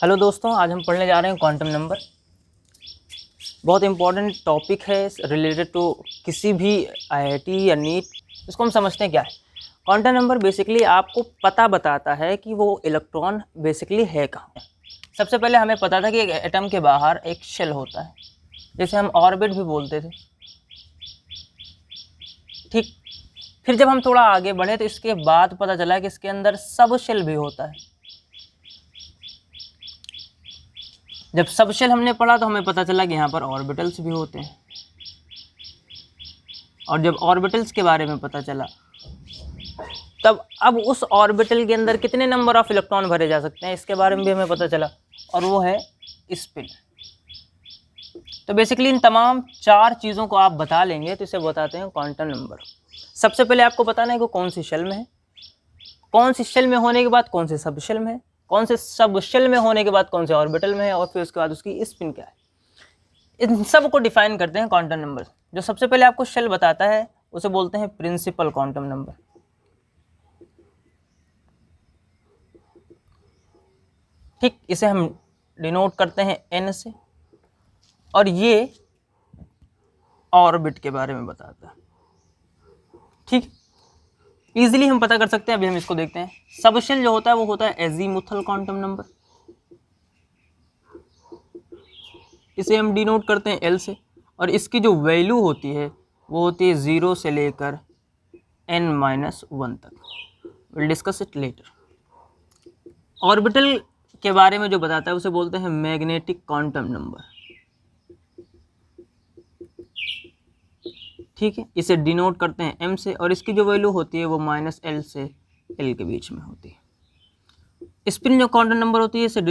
Hello दोस्तों, आज हम पढ़ने जा रहे हैं क्वांटम नंबर। बहुत इंपॉर्टेंट टॉपिक है रिलेटेड टू किसी भी आईआईटी या नीट। इसको हम समझते हैं क्या है। क्वांटम नंबर बेसिकली आपको पता बताता है कि वो इलेक्ट्रॉन बेसिकली है कहाँ। सबसे पहले हमें पता था कि एक एटम के बाहर एक शेल होता है, जिसे हम ऑर्बिट भी बोलते थे। ठीक, फिर जब हम थोड़ा आगे बढ़े तो इसके बाद पता चला कि इसके अंदर सब शेल भी होता है। जब सब शेल हमने पढ़ा तो हमें पता चला कि यहाँ पर ऑर्बिटल्स भी होते हैं, और जब ऑर्बिटल्स के बारे में पता चला तब अब उस ऑर्बिटल के अंदर कितने नंबर ऑफ इलेक्ट्रॉन भरे जा सकते हैं इसके बारे में भी हमें पता चला, और वो है स्पिन। तो बेसिकली इन तमाम चार चीज़ों को आप बता लेंगे तो इसे बताते हैं क्वांटम नंबर। सबसे पहले आपको बताना है कि कौन सी शेल में है, कौन सी शेल में होने के बाद कौन से सब शेल में है, कौन से सब शेल में होने के बाद कौन से ऑर्बिटल में है, और फिर उसके बाद उसकी स्पिन क्या है। इन सब को डिफाइन करते हैं क्वांटम नंबर। जो सबसे पहले आपको शेल बताता है उसे बोलते हैं प्रिंसिपल क्वांटम नंबर। ठीक, इसे हम डिनोट करते हैं n से, और ये ऑर्बिट के बारे में बताता है। ठीक, इजीली हम पता कर सकते हैं। अभी हम इसको देखते हैं। सब शेल जो होता है वो होता है एजीमुथल क्वांटम नंबर, इसे हम डिनोट करते हैं L से, और इसकी जो वैल्यू होती है वो होती है 0 से लेकर n-1 तक। Will discuss it later. Orbital के बारे में जो बताता है उसे बोलते हैं मैग्नेटिक क्वांटम नंबर। ठीक है, इसे डिनोट करते हैं m से, और इसकी जो वैल्यू होती है वो -L से L के बीच में होती है। स्पिन जो क्वांटम नंबर होती है इसे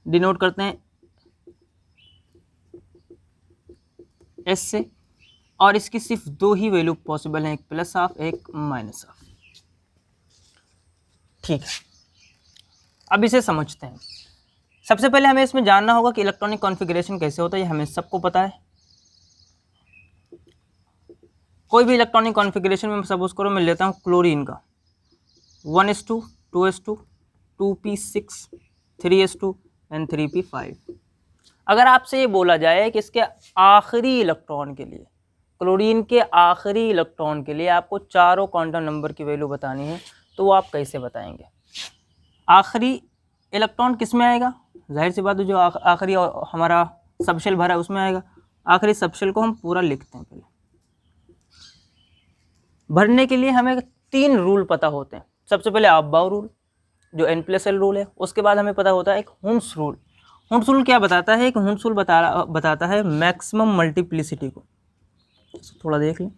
डिनोट करते हैं S से, और इसकी सिर्फ दो ही वैल्यू पॉसिबल हैं, एक प्लस हाफ एक माइनस हाफ। ठीक है, अब इसे समझते हैं। सबसे पहले हमें इसमें जानना होगा कि इलेक्ट्रॉनिक कॉन्फ़िगरेशन कैसे होता है। ये हमें सबको पता है। कोई भी इलेक्ट्रॉनिक कॉन्फ़िगरेशन में सपोज करो मैं लेता हूँ क्लोरीन का 1s2 2s2 2p6 3s2 and 3p5। अगर आपसे ये बोला जाए कि इसके आखिरी इलेक्ट्रॉन के लिए, क्लोरीन के आखिरी इलेक्ट्रॉन के लिए आपको चारों क्वांटम नंबर की वैल्यू बतानी है, तो वो आप कैसे बताएंगे? आखिरी इलेक्ट्रॉन किस में आएगा? जाहिर सी बात है जो आखिरी हमारा सबशेल भरा है उसमें आएगा। आखिरी सबशेल को हम पूरा लिखते हैं। पहले भरने के लिए हमें 3 रूल पता होते हैं। सबसे पहले अबाव रूल जो n+l रूल है, उसके बाद हमें पता होता है एक हुंस रूल। हुंस रूल क्या बताता है? एक हुंस रूल बताता है मैक्सिमम मल्टीप्लिसिटी को। थोड़ा देख लें।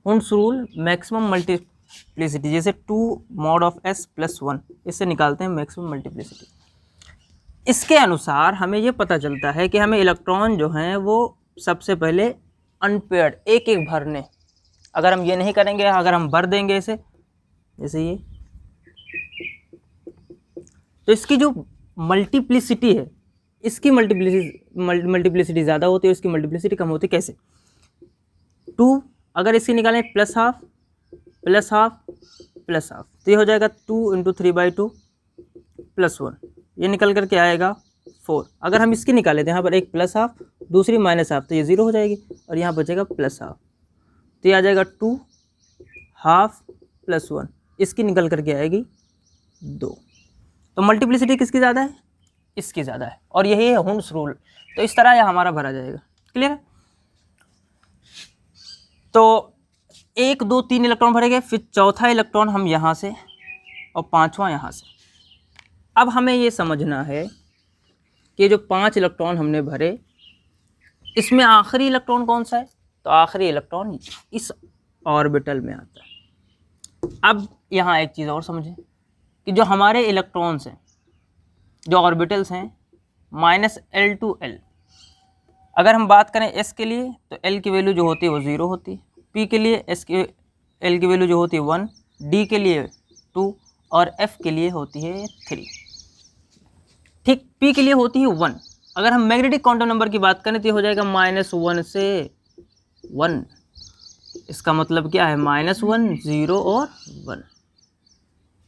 हुंस रूल मैक्सिमम मल्टीप्लिसिटी, जैसे 2 mod of s + 1, इससे निकालते हैं मैक्सिमम मल्टीप्लिसिटी। इसके अनुसार हमें ये पता चलता है कि हमें इलेक्ट्रॉन जो हैं वो सबसे पहले अनपेयर्ड एक एक भरने। अगर हम ये नहीं करेंगे, अगर हम भर देंगे इसे जैसे ये, तो इसकी जो मल्टीप्लिसिटी है, इसकी मल्टीप्लिसिटी ज़्यादा होती है, इसकी मल्टीप्लिसिटी कम होती है। कैसे? 2 अगर इसकी निकालें plus half plus half plus half, तो ये हो जाएगा 2 × 3/2 + 1, ये निकल करके आएगा 4। अगर हम इसकी निकाले तो यहाँ पर एक प्लस हाफ दूसरी माइनस हाफ, तो ये 0 हो जाएगी, और यहाँ बचेगा प्लस हाफ, तो ये आ जाएगा 2 हाफ + 1, इसकी निकल करके आएगी 2। तो मल्टीप्लिसिटी किसकी ज़्यादा है? इसकी ज़्यादा है, और यही है हुंस रूल। तो इस तरह यह हमारा भरा जाएगा। क्लियर है? तो 1 2 3 इलेक्ट्रॉन भरे गए, फिर चौथा इलेक्ट्रॉन हम यहाँ से और पांचवा यहाँ से। अब हमें ये समझना है कि जो 5 इलेक्ट्रॉन हमने भरे, इसमें आखिरी इलेक्ट्रॉन कौन सा है? तो आखिरी इलेक्ट्रॉन इस ऑर्बिटल में आता है। अब यहाँ एक चीज़ और समझें कि जो हमारे इलेक्ट्रॉन्स हैं, जो ऑर्बिटल्स हैं, -L to L, अगर हम बात करें s के लिए तो L की वैल्यू जो होती है वो 0 होती है, P के लिए L की वैल्यू जो होती है 1, D के लिए 2, और F के लिए होती है 3। ठीक, P के लिए होती है 1। अगर हम मैग्नेटिक क्वांटम नंबर की बात करें तो ये हो जाएगा -1 से 1। इसका मतलब क्या है? -1 0 और 1।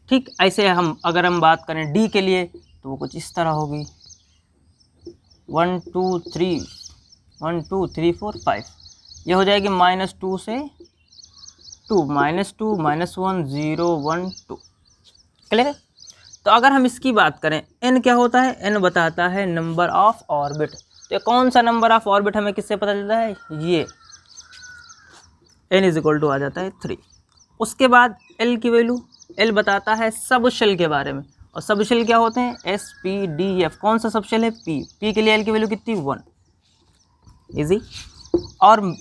ठीक, ऐसे अगर हम बात करें D के लिए तो वो कुछ इस तरह होगी 1 2 3 1 2 3 4 5, ये हो जाएगी -2 से 2 -2 -1 0 1 2। क्लियर है? तो अगर हम इसकी बात करें, n क्या होता है, n बताता है नंबर ऑफ ऑर्बिट। तो कौन सा नंबर ऑफ ऑर्बिट हमें किससे पता चलता है, ये n इज इक्वल टू आ जाता है 3। उसके बाद l की वैल्यू, l बताता है सब शेल के बारे में, और सब शेल क्या होते हैं, S P D F। कौन सा सब शेल है, P के लिए l की वैल्यू कितनी, 1, इजी। और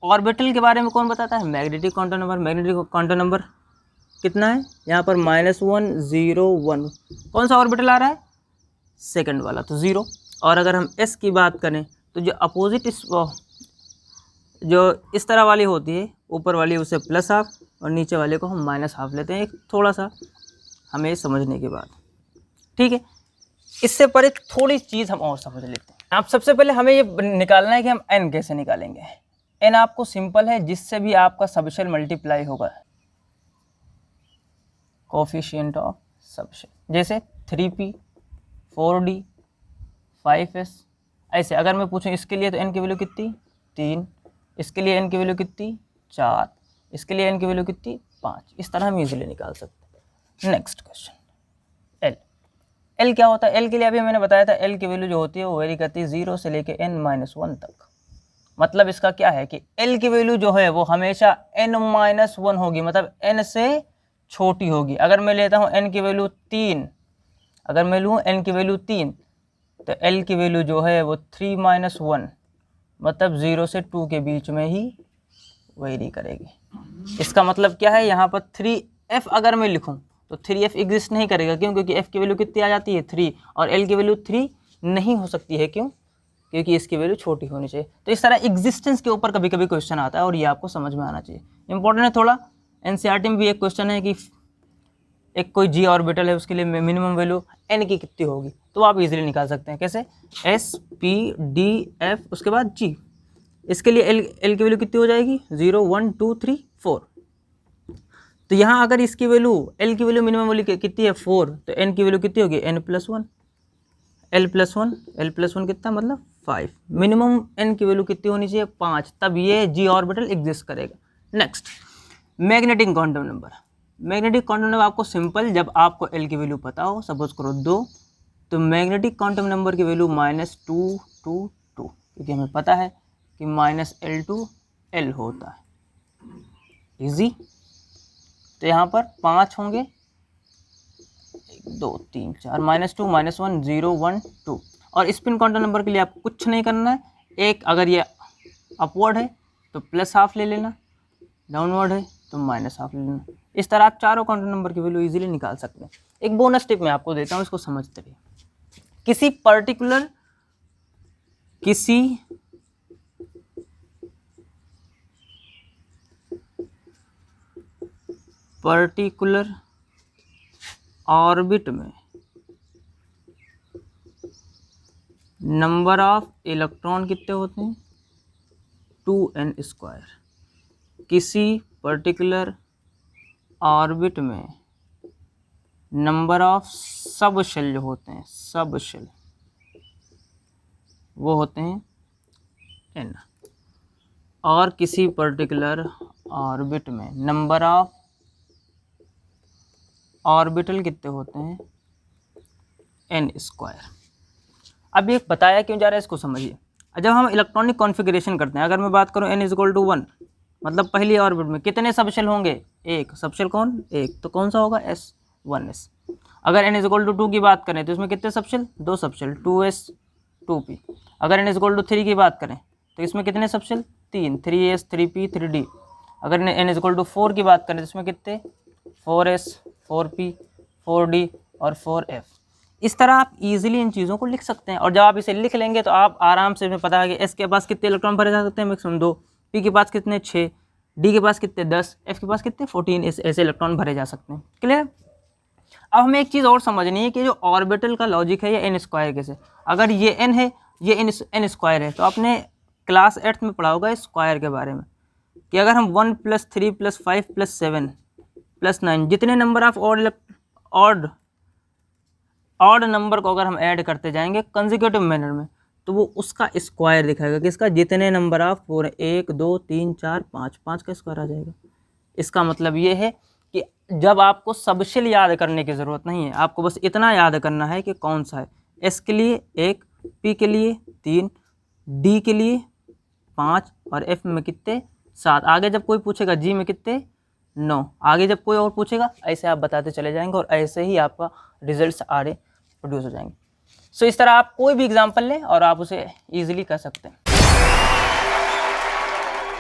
ऑर्बिटल के बारे में कौन बताता है, magnetic quantum number. Magnetic quantum number कितना है यहाँ पर, -1 0 1। कौन सा ऑर्बिटल आ रहा है, सेकंड वाला, तो 0। और अगर हम s की बात करें तो जो अपोजिट जो इस तरह वाली होती है, ऊपर वाली उसे +½ और नीचे वाले को हम -½ लेते हैं, एक थोड़ा सा हमें समझने के बाद। ठीक है, इससे परे थोड़ी चीज़ हम और समझ लेते हैं। आप सबसे पहले हमें ये निकालना है कि हम n कैसे निकालेंगे। n आपको सिंपल है, जिससे भी आपका सबशेल मल्टीप्लाई होगा, कोफिशिएंट ऑफ सबशेल, जैसे 3p 4d 5s। ऐसे अगर मैं पूछूं इसके लिए तो n की वैल्यू कितनी, 3, इसके लिए n की वैल्यू कितनी, 4, इसके लिए n की वैल्यू कितनी, 5। इस तरह हम इजीली निकाल सकते हैं। Next question, l। l क्या होता है, l के लिए अभी मैंने बताया था, l की वैल्यू जो होती है वो वेरी करती है 0 से लेके n-1 तक। मतलब इसका क्या है कि l की वैल्यू जो है वो हमेशा n-1 होगी, मतलब n से छोटी होगी। अगर मैं लेता हूँ n की वैल्यू 3, अगर मैं लूँ n की वैल्यू 3, तो l की वैल्यू जो है वो 3-1, मतलब 0 से 2 के बीच में ही वेरी करेगी। इसका मतलब क्या है, यहाँ पर 3f अगर मैं लिखूँ तो 3f एग्जिस्ट नहीं करेगा। क्यों? क्योंकि f की वैल्यू कितनी आ जाती है, 3, और l की वैल्यू 3 नहीं हो सकती है। क्यों? क्योंकि इसकी वैल्यू छोटी होनी चाहिए। तो इस तरह एग्जिस्टेंस के ऊपर कभी कभी क्वेश्चन आता है, और ये आपको समझ में आना चाहिए, इंपॉर्टेंट है थोड़ा। एनसीईआरटी में भी एक क्वेश्चन है कि एक कोई जी ऑर्बिटल है, उसके लिए मिनिमम वैल्यू n की कितनी होगी, तो आप इजीली निकाल सकते हैं। कैसे, S P D F उसके बाद G। इसके लिए l की वैल्यू कितनी हो जाएगी, 0 1 2 3 4। तो यहाँ अगर इसकी वैल्यू l की वैल्यू मिनिमम वैल्यू कितनी है, 4, तो n की वैल्यू कितनी होगी, n+1, l+1 कितना, मतलब 5। मिनिमम n की वैल्यू कितनी होनी चाहिए, 5, तब ये जी ऑर्बिटल एग्जिस्ट करेगा। Next, magnetic quantum number. Magnetic quantum number आपको सिंपल, जब आपको l की वैल्यू पता हो, सपोज करो 2, तो मैग्नेटिक क्वांटम नंबर की वैल्यू -222, क्योंकि हमें पता है कि -L2L होता है। इजी। तो यहाँ पर 5 होंगे, 1 2 3 4, -2 -1 0 1 2। और स्पिन क्वांटम नंबर के लिए आपको कुछ नहीं करना है, एक अगर ये अपवर्ड है तो +½ ले लेना, डाउनवर्ड है तो -½ ले लेना। इस तरह आप चारों क्वांटम नंबर की वैल्यू इजीली निकाल सकते हैं। एक बोनस टिप मैं आपको देता हूँ, इसको समझते रहिए। किसी पर्टिकुलर ऑर्बिट में नंबर ऑफ इलेक्ट्रॉन कितने होते हैं, 2n²। किसी पर्टिकुलर ऑर्बिट में नंबर ऑफ सब शेल जो होते हैं, सब शेल वो होते हैं n। और किसी पर्टिकुलर ऑर्बिट में नंबर ऑफ ऑर्बिटल कितने होते हैं, n²। अब ये बताया क्यों जा रहा है, इसको समझिए। जब हम इलेक्ट्रॉनिक कॉन्फ़िगरेशन करते हैं, अगर मैं बात करूं n = 1, मतलब पहली ऑर्बिट में कितने सबशेल होंगे, एक सबशेल, कौन, एक, तो कौन सा होगा, s1s। अगर n = 2 की बात करें तो इसमें कितने सबशेल, 2 सबशेल, 2s 2p। अगर n = 3 की बात करें तो इसमें कितने सबशेल, 3, 3s 3p 3d। अगर n = 4 की बात करें तो इसमें कितने, 4s 4p 4d और 4f। इस तरह आप इजीली इन चीज़ों को लिख सकते हैं, और जब आप इसे लिख लेंगे तो आप आराम से पता है कि s के पास कितने इलेक्ट्रॉन भरे जा सकते हैं, मैक्सिमम 2, p के पास कितने 6, d के पास कितने 10, f के पास कितने 14, ऐसे इलेक्ट्रॉन भरे जा सकते हैं। क्लियर। अब हमें एक चीज़ और समझनी है कि जो ऑर्बिटल का लॉजिक है ये n² कैसे। अगर ये n है, ये n² है, तो आपने क्लास 8th में पढ़ा होगा स्क्वायर के बारे में, कि अगर हम 1 + 3 + 5 + 7 + 9 जितने number of odd odd number को अगर हम ऐड करते जाएंगे कंसेक्यूटिव मैनर में तो वो उसका स्क्वायर दिखाएगा, किसका, जितने नंबर आप पूरे 1 2 3 4 5, 5 का स्क्वायर आ जाएगा। इसका मतलब ये है कि जब आपको सबशेल याद करने की ज़रूरत नहीं है, आपको बस इतना याद करना है कि कौन सा है। एस के लिए 1, पी के लिए 3, डी के लिए 5 और एफ में कितने 7। आगे जब कोई पूछेगा जी में कितने 9, आगे जब कोई और पूछेगा ऐसे आप बताते चले जाएंगे और ऐसे ही आपका रिजल्ट्स आगे प्रोड्यूस हो जाएंगे। सो इस तरह आप कोई भी एग्जाम्पल लें और आप उसे ईजिली कर सकते हैं।